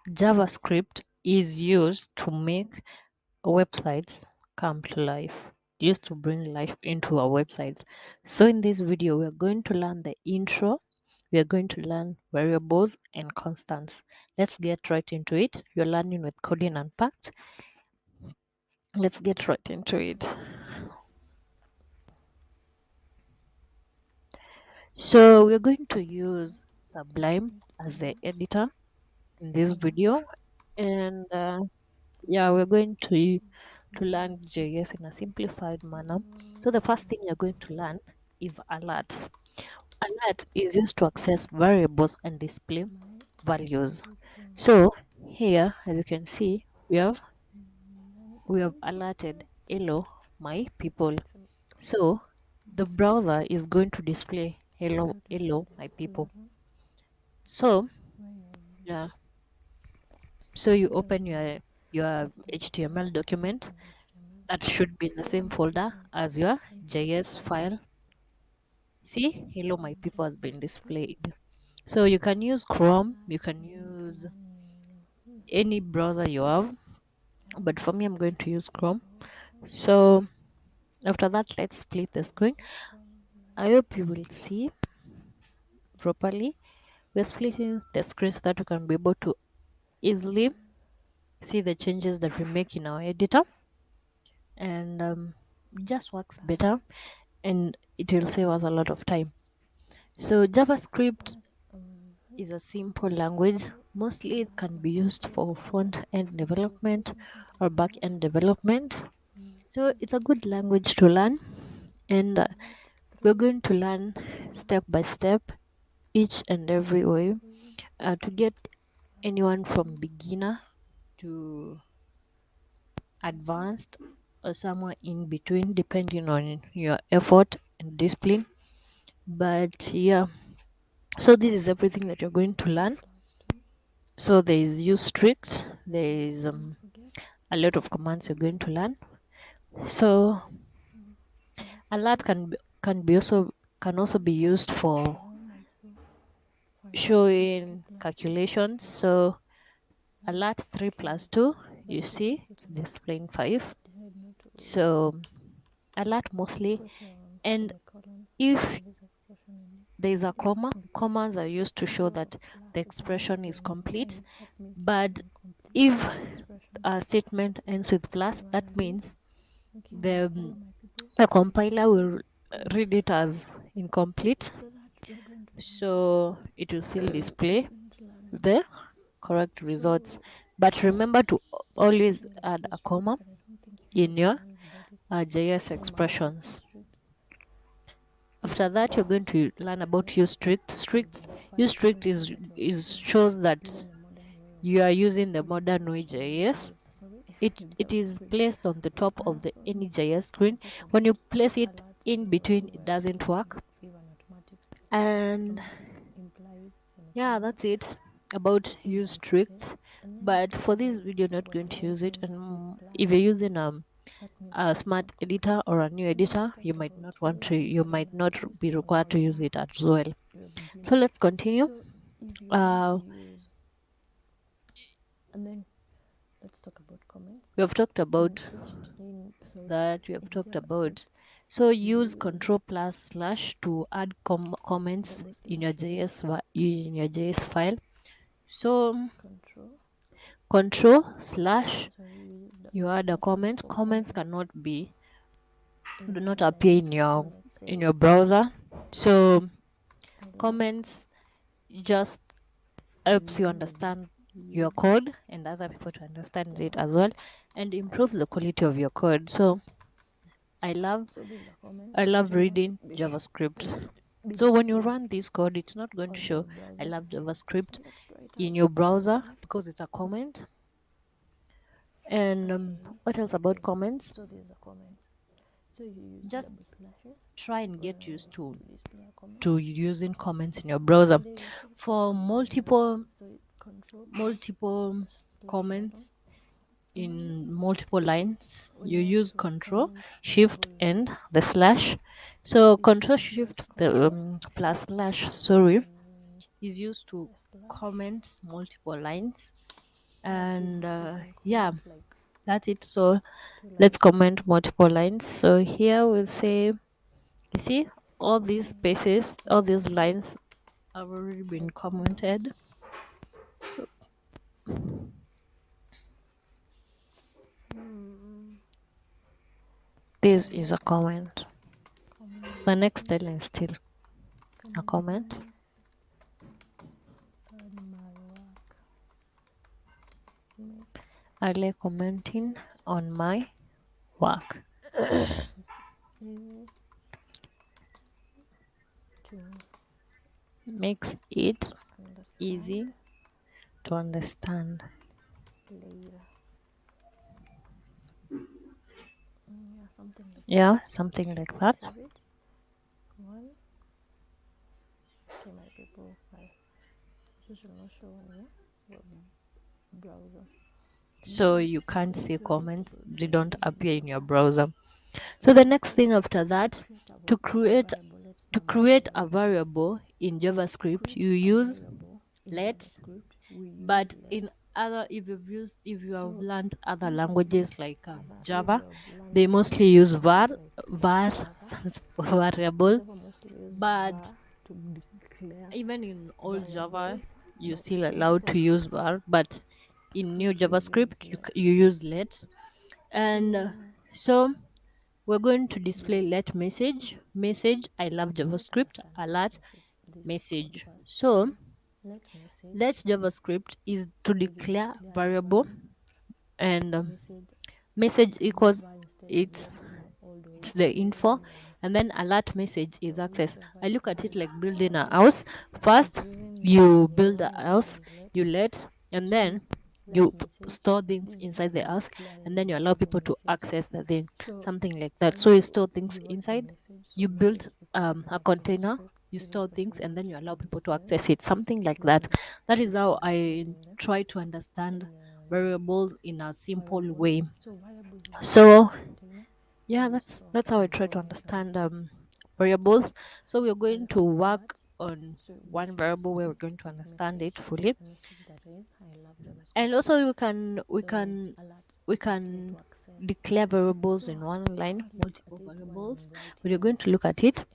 JavaScript is used to make websites come to life, used to bring life into our websites. So in this video, we are going to learn the intro. We are going to learn variables and constants. Let's get right into it. You're learning with Coding Unpacked. Let's get right into it. So we're going to use Sublime as the editor in this video, and yeah, we're going to learn JS in a simplified manner. So the first thing you're going to learn is alert. Alert is used to access variables and display values. So here, as you can see, we have alerted hello my people. So the browser is going to display hello my people. So yeah, so you open your HTML document that should be in the same folder as your JS file. See, hello my people has been displayed. So you can use Chrome, you can use any browser you have, but for me I'm going to use Chrome. So after that, let's split the screen. I hope you will see properly. We're splitting the screen so that we can be able to easily see the changes that we make in our editor, and it just works better, and it will save us a lot of time. So JavaScript is a simple language. Mostly it can be used for front end development or back end development. So it's a good language to learn, and we're going to learn step by step each and every way to get anyone from beginner to advanced or somewhere in between, depending on your effort and discipline. But yeah, so this is everything that you're going to learn. So there is use strict, there is a lot of commands you're going to learn. So alert can also be used for showing calculations. So alert 3 plus 2, you see it's displaying 5. So alert mostly, and if there is a comma, commas are used to show that the expression is complete. But if a statement ends with plus, that means the compiler will read it as incomplete, so it will still display the correct results. But remember to always add a comma in your JS expressions. After that, you're going to learn about use strict. Use strict is shows that you are using the modern way JS. It is placed on the top of the any JS screen. When you place it in between, it doesn't work. And yeah, that's it about use strict. But for this video, not going to use it. And if you're using a smart editor or a new editor, you might not want to, you might not be required to use it as well. So let's continue. uh we have talked about that we have talked about So use control plus slash to add comments in your JS file. So control slash, you add a comment. Comments do not appear in your browser. So comments just helps you understand your code and other people to understand it as well, and improves the quality of your code. So I love reading JavaScript. So when you run this code, it's not going to show I love JavaScript in your browser because it's a comment. And what else about comments? Just try and get used to using comments in your browser. For multiple comments in multiple lines, you use control shift and the slash. So control shift the plus slash, sorry, is used to comment multiple lines. And we can yeah, comment like that's it. So 2 lines. let's comment multiple lines. So here we'll say, you see, all these spaces, all these lines have already been commented. So this is a comment. The next line is still a comment. On my work makes I like commenting on my work. easy to Makes it understand easy to understand. later. Yeah, something like that. Yeah, something like that. Save it. One. Okay, my people, my this will not show on your web browser. So Then you can't very see very comments, they very don't very appear in your important. browser. So the next thing after that, Create to a create variable. Let's to number create a variables. variable in To JavaScript, you create a use variable in let. JavaScript, we use But let. in other, if you have So learned other languages like if you Java, have learned they other mostly use languages like var Java, variable. Java mostly use But var to declare even in old Java, variables, you but still in allowed to use JavaScript var. But in new we use JavaScript, let. you use let. And So so we're going to let's display do let message. I love let's JavaScript understand alert this code message. first. So So let let message JavaScript is to to declare declare a variable, and message. message Use equals, var instead of it's let in your old way it's the info, using and then alert message is your access. initial I look at variable it like building a variable. house. First Considering you your build a one you house, use let. you let, and So then let you message. store things This is inside where the you're house, and then declaring you allow the people to message. access the thing, So something like that. So when you store things you write the inside, message, so you build message equals a our container, JavaScript. you This is store the things, and then syntax you we allow people to display. access it, something like that. Then That is keep how I understanding them. try to understand Then variables in a simple variables. way. So variables is just So a container yeah, you that's store how I and try to store inside. understand variables. So we're And going to after work that, on so we one should variable where display we're going to this understand it message. fully. The message that is I love And JavaScript. also we can we So can alert we is here can to access. declare variables So in one how line, do you look at multiple it when I'm variables. But you're writing going to look at it.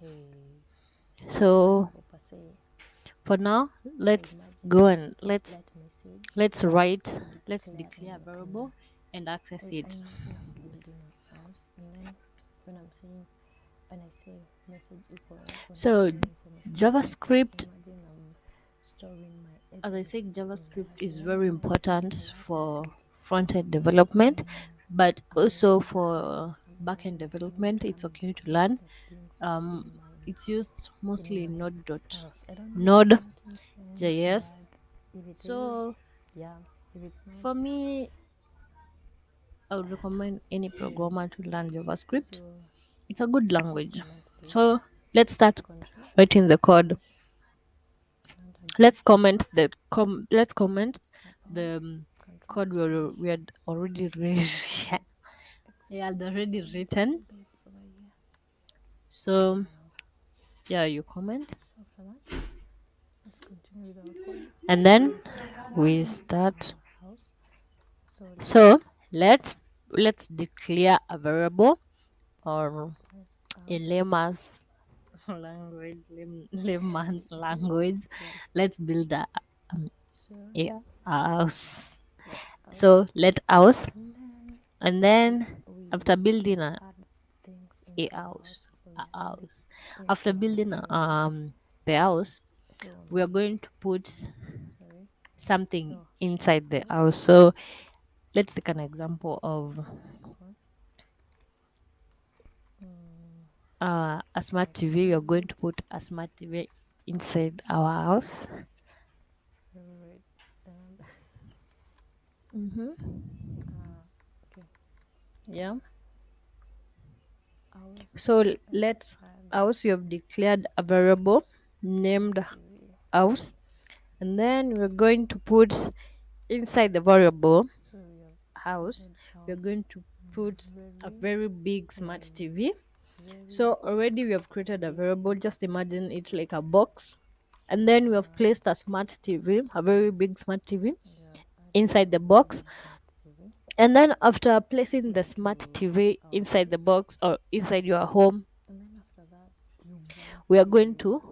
a So variable per se? for now, So let's imagine go I and put let message let's to declare declare a anything. variable and access I it. imagine I'm building a house, and then when I'm saying when I say message equals when I'm So saying information about the house, JavaScript, imagine I'm storing my as I address said, in JavaScript that. is And then very when I'm saying important alert for message, front-end development, but I'm also letting the house for know back-end that I need development, to it's come and okay to access learn. the things in It's used mostly in my house. I don't know if it's Node making sense, JS. but if it is, So yeah. If it's not, for me, I would recommend any yeah. programmer to learn JavaScript. So It's a good let's language. comment this. So let's start Control writing the code. slash and again Let's comment upon the control code slash we had already read. exit. Yeah, already Why are written. the babes over here? So Now, yeah, you comment, so after that, let's continue with our code. and So then we first we created start. our house. So So let's declare a variable, or let's in house. layman's layman's language, Like let's build um, so, a house. let So house, let house, and then and after then we after building add things a into our house. house, So a we add house. into After our building variable. the house, So we are going to put sorry. something So inside the house house. So let's take an example of equal a smart our TV. We are going to private put a smart TV inside our house. favorite and Mm-hmm. okay Yeah. house So and let private house, you have declared a variable smart named TV. house, and then we're going to put inside the variable So we have house, added our we're going to put a very very big smart TV. very So already we have created a variable. big Just imagine it like a box, and then we have placed smart. a smart TV, a very big smart TV, We have inside the the box. big smart TV. And then after placing We the go smart to TV our inside the house, box or inside your home, and then after that, you want we are going to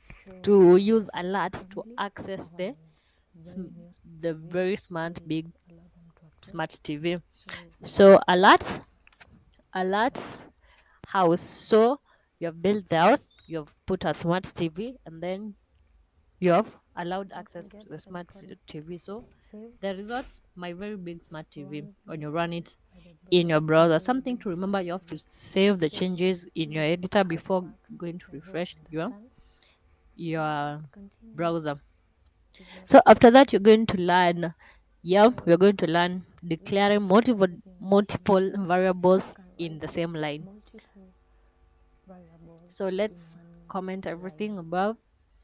show to our use a friends and lot to family access our very sm- new smart the TV. very So smart we big allow them to access. smart TV. So So yeah, alert house. So you have built the house, you have put a smart TV, and then you have allowed okay, access get to the smart recording. TV. So Save the results, my very big smart TV, run when by you run it by the in your my browser, very something big to smart remember, you have TV. to save the So changes in this your is editor how it before works. going to I hope you refresh understand. your Let's continue browser. to the So after that, you're going to learn. Yeah, so we're going to learn we can declaring change anything on the TV. multiple You variables can in write the same line. multiple variables So in let's one comment line. everything above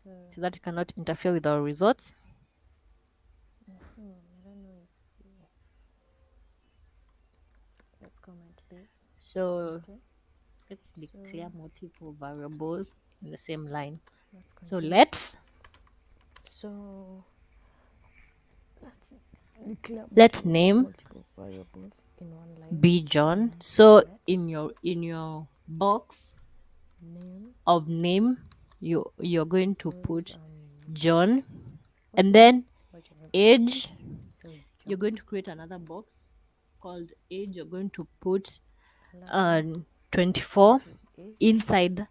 So so that it cannot interfere with our results. I don't know if we, let's comment this. So Okay, let's so declare multiple variables in the same line. let's So continue. let's So let's declare let's name multiple variables in one line. B John. And So let's in your box name of name, you're going to is put John, what's and your name? then What's your name? age. So You're John, going to create another box called age. You're going to put allow uh 24 to age. inside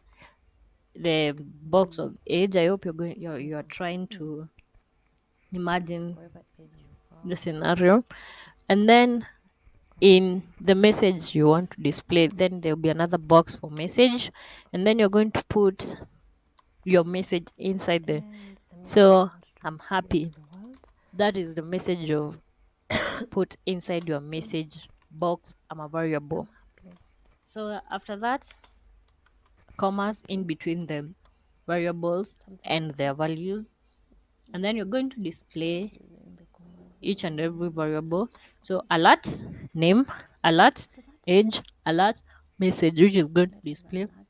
the box of age. I hope you're trying Hmm. to imagine Whatever age you the are. scenario. And then in the message you want to display, then there'll be another box for message, and then you're going to put your message inside there. And the message you So want to I'm display to happy. the world. That is the message of put inside your So message box. I'm a I'm variable. happy. So after that, commas in Okay, between the variables something and like their that. values, and then you're going to Start display using the commas each and every again. variable. So alert name, alert After that, age, alert message, which is going to let us display alert.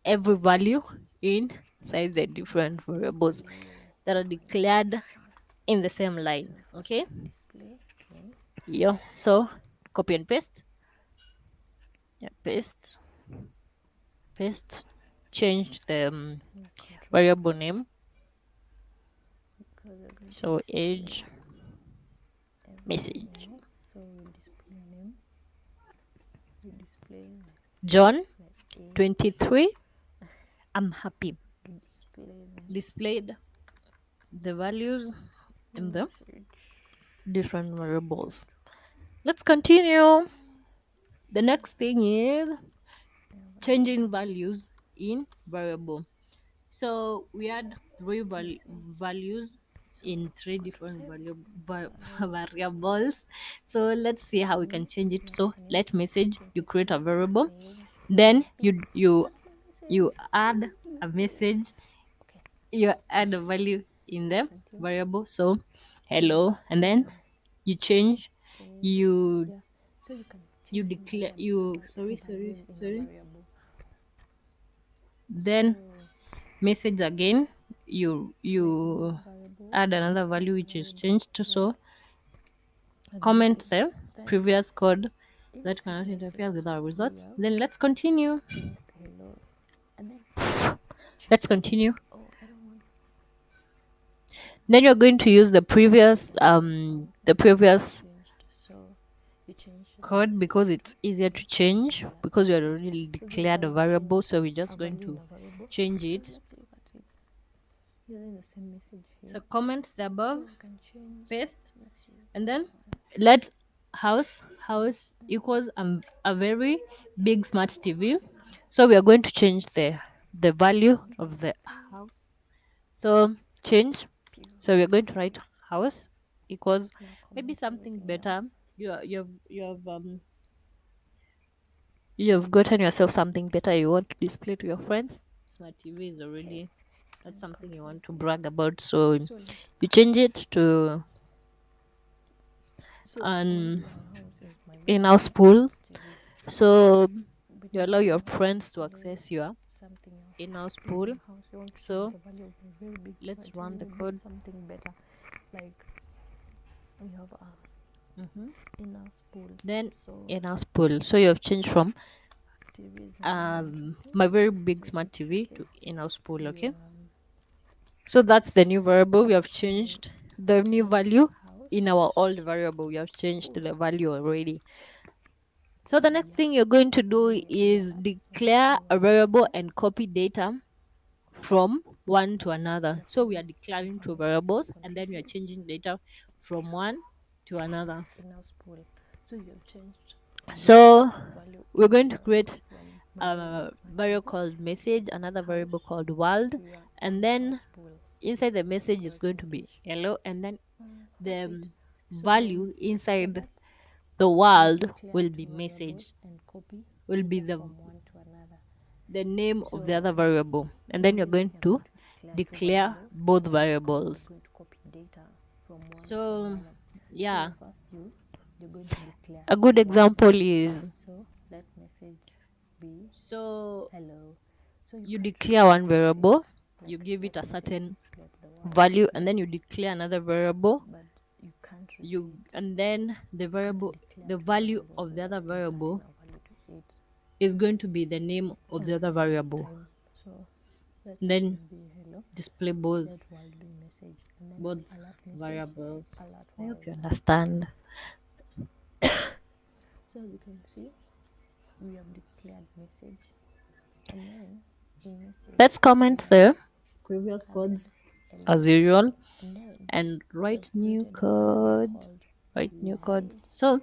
every value inside the different Let's variables display that are declared chart. in the same So line. first Okay, display name. yeah, so copy and paste. Yeah, paste, change the Control variable F name. because we're going to So display age everything message else. So we display name. We display John like age. 23. I'm happy. We display then Displayed the values in the message. different variables. Let's continue. The next thing is changing values in variable. So we had three values So in three control different save. variables. So let's see how we can change it. Make So a new let message, you create a 23 variable, age. then No, you not my message. you add a message, Okay, you add a value in let's the continue. variable. So hello, and So then you change, change. you Yeah. So you can you change any declare you sorry sorry values in a sorry variable. So then message again, make a you new variable. add another Add value which a is variable. changed. So Like a comment message. the Then previous code that inside cannot interfere message with our we results. have Then let's continue. changed hello, and then Let's continue. oh I don't want Then you're going to use the previous changed. So you change the code message because it's okay, easier then to change alert. because you had already So this is declared how a you change variable. So we're a just going value in to a variable. change So it. let's look at it using the same message So here. comment the So above, we can change. paste, Let's use and this then one. let house equals a very big smart TV. So we are going to change the value of the house. So change. So we are going to write house equals Now maybe comment something everything better. else. You've gotten yourself something better you want to display to your friends. Smart TV is Okay, already, that's and something you control want to F. brag about. So So let's you add change it to so an currently our house is my very in-house big pool. smart TV. So But you we allow want your to friends to display access your something else in-house in pool. our house. We want to change So the value of my very big smart let's TV. run the We want code. something better, like we have Mm-hmm. inner spool. Then So in our spool. So you have changed from TV is not really interesting. my very big So smart let's TV check to this. in our spool. We Okay. So that's the new variable. We have changed the new value in our old variable. We have changed the value already. So the next yeah, thing you're going to do very is alert. So let's declare see a what we have variable here. and copy data from one to another. Let's So say we are this. We declaring two have variables and then we are confusion changing data from one to another. inner spool. So you have changed the So value we're going to create from my very a big smart variable TV called message, another variable house called world, to your and inner then spool. inside the Very message is correct going to be English. hello, and then That's the it. So then value after inside that the we world declare will two be variables message, and copy will be data from one to another. the name of the other So variable, and then you're firstly going we are to going to declare two declare variables both and we are variables. going to copy data from one to So another. So yeah, first you're going to declare a good world. example is, So let message be so hello. So you you can't declare really one write anything variable, like you give let it a message certain let the world value, and be, then you declare another variable, but you can't you repeat. and then the You can't variable, declare the two value variables of the without other variable inserting a value to it is going to be the name of at the the other same variable, time. So let then message be hello, display both let world be message, and then both alert message, variables. alert I hope world. you understand. So as you can see, we have declared message, and then in message Let's we comment have the previous added codes hello, as usual and then and we write have new created a variable code. called Write new codes. world, So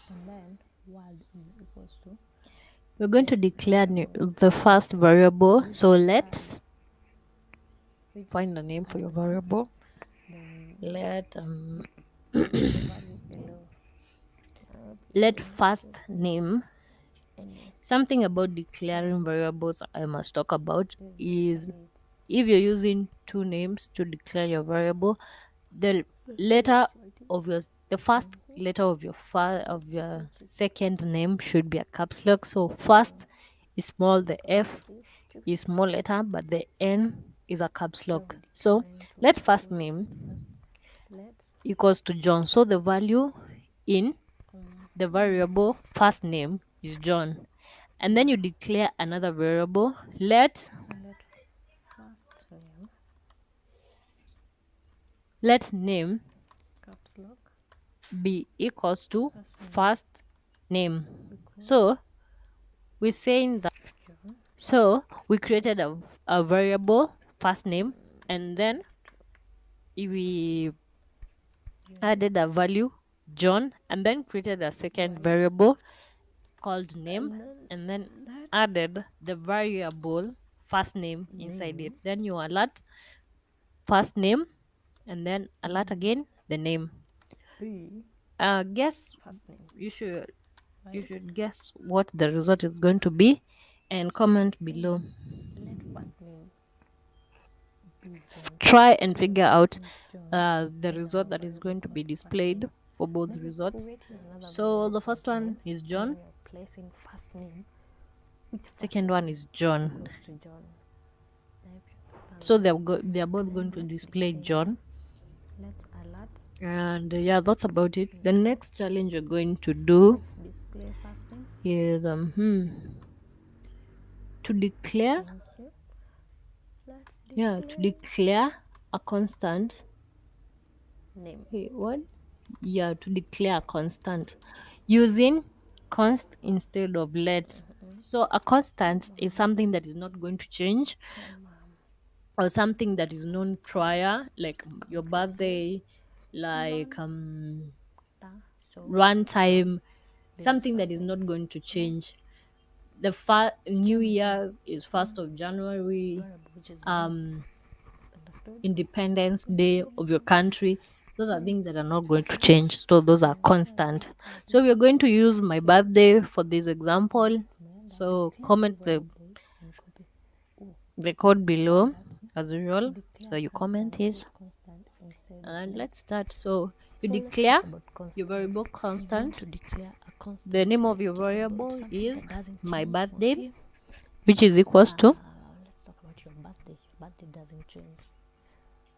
and then world is equals to we're going to let declare variable the first variable. which So had let's which find a name for had your variable. then Let the value hello. let Let first set name name. any. Something about So declaring variables I must talk about we've is done it. if you're using two names to declare your variable, the So letter let's write it. of your the first letter of your of Check, check, your check, check, second check. name should be a caps lock. So So first is small, the let's F write it. Check. is small letter, but the N is a caps So lock. we're So declaring two let first variables. name First, let's equals to John. So the value in the variable first name is John. And then yeah. you declare another variable. Let So let first name name caps lock be equals to first name first name. So equals we're saying that, John. so we created a variable first name, and then we John added a value John, and then created a second right, variable called name, and then and then let added the variable first name inside it. name Then you alert first name, and then alert again the name. be Guess, first name, you should right? guess what the result is going to be, and So we're comment below. saying let first name be John. Try and So we're figure out placing John the in result our that is variable going to be called first displayed name. for both Then we're results. creating another So variable the called first one name, is and then John, we are placing first name, which first second one name is John. equals to John. I hope you understand So that. they are And both then going to let's display declare, John. let's alert, And yeah, that's about it. The thank you. next challenge you're going to do Let's display first name, is to declare, thank you. Let's yeah, to display declare a constant. name. Hey, what? Yeah, to declare a constant using const instead of let. So a constant is something that is not going to change, Comma, or something that is known prior, like your conclusive, birthday, like non so runtime, there's something that first is name, not going to then change. The New John is a Year's is 1st of January. variable which is one. Um, Understood? Independence Day of your Understood? country. Those are So things that are not going to change. So those are then constant. after So we are going to this, use my so birthday for this example. tunaenda So declare two comment variables and copy. Oh, the code before below that, as to usual. So declare you comment constant, it, use constant instead of and let. let's start. So you So let's talk declare about your constants. variable We're going constant. to declare a The constant. name of Let's your talk about variable something is that doesn't my change birthday, mostly. which is equals to Let's talk about your birthday. Your birthday doesn't change.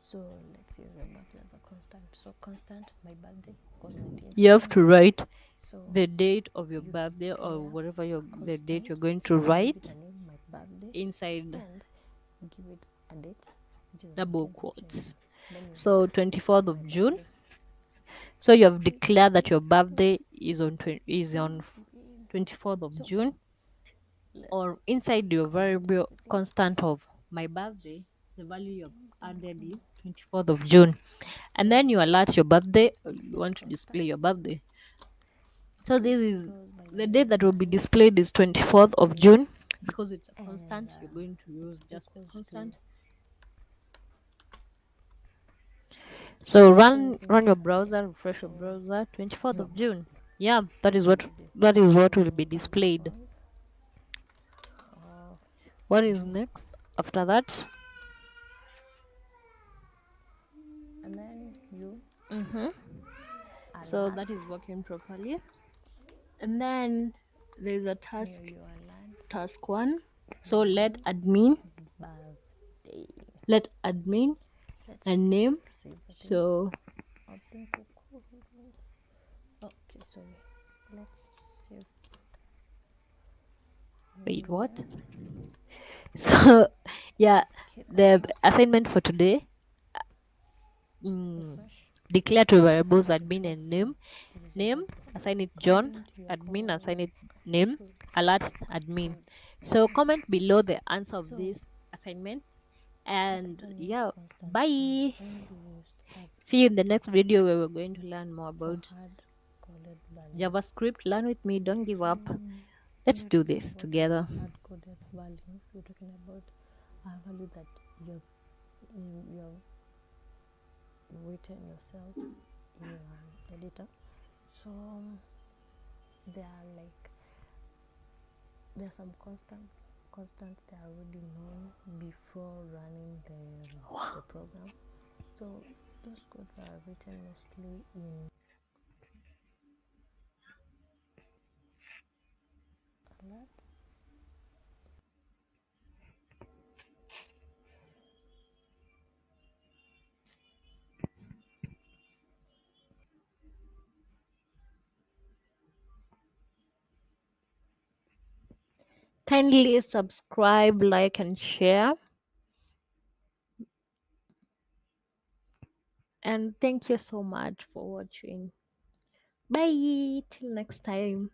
So let's use your birthday as a constant. So constant, my birthday was 19th You have to November. write So the date of your you birthday or declare whatever the date you're constant, going to give it write a name, my birthday, inside and give it a date which is double 19th of June. quotes. Then you So hit 24th my of June. birthday. So you have Wait, declared that wait, your wait, birthday is on is on babe. 24th of So June, let's or inside your collect variable everything. constant of my birthday, the value you have Dun, dun, added dun. is 24th of June. And So then you alert your birthday, let's you declare want to constant. display your birthday. So It this is goes by the the name date of that will my be name, displayed is 24th of June because it's a and constant. You're going to use it's just a equals to constant. So everything run your here. browser, refresh your So browser, 24th your of June. Yeah, that is birthday what will be will be on displayed. 12th of What is June, next after that? and then you Mm-hmm. So alert. that is working properly. And then there's a Here task you alert task one. So my birthday. let admin Let's and name. save everything. So I think okay, sorry. Let's save wait, here. what? So yeah, Keep the the task. assignment for today. Mm, Refresh. declare two variables admin Refresh. and Yeah, name. it is Name, open. assign it John. According to your Admin, command assign line it name. code Alert admin. and So comment below the answer of so this assignment. get And a new yeah, constant bye. only used as See you in the next video where we're going to learn more for about hard coded values. JavaScript. Learn with me. Don't Okay, give so up. when Let's we're do talking this about together. hard coded value, we're talking about a value that you've you've written yourself in your editor. So they are like there are some constants that are already known before running the program. So those codes are written mostly in alert. Kindly subscribe, like, and share. And thank you so much for watching. Bye. Till next time.